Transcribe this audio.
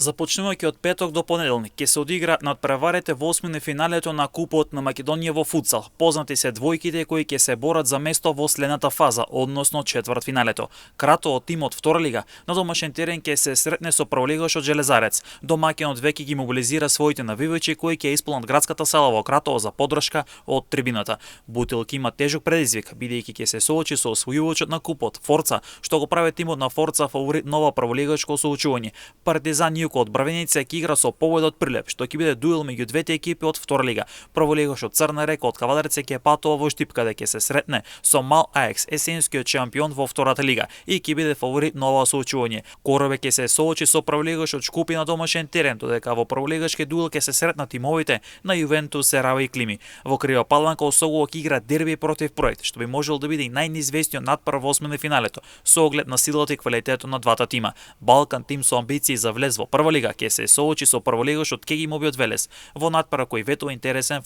Започнувајќи од петок до понеделник ќе се одигра надпреварите во осмини финалето на Купот на Македонија во футсал. Познати се двојките кои ќе се борат за место во следната фаза, односно четвртфиналето. Крато од тимот втора лига на домашен терен ќе се сретне со прволигашот Железарец. Домаќинот веќе ги мобилизира своите навивачи кои ќе исполнат градската сала во Кратово за подршка од трибината. Бутилки има тежок предизвик, бидејќи ќе се соочи со освојувачот на Купот Форца, што го прави тимот на Форца фаворит нова прволигашко соочување. Партизан од Бравеница ќе игра со повод од Прилеп, што ќе биде дуел меѓу двете екипи од втора лига. Прволигашот Црна река од Кавадарце ќе патува во Штип, каде ќе се сретне со Мал Аекс, есенскиот шампион во втората лига, и ќе биде фаворит на ова соочување. Коробе ќе се соочи со прволигашот Шкупи на домашен терен, додека во прволигашки дуел ќе се сретнат тимовите на Јувентус, Серава и Клими. Во Крива Паланка Осогово ќе игра дерби против Проект, што би можел да биде и најнизвестниот надпрев во осмини финалето, со оглед на силата и квалитетот на двата тима. Балкан тим со амбиции за влез во прва лига ќе се соочи со прволигашот Кеги Моби од Велес во надпрев кој ветува интересен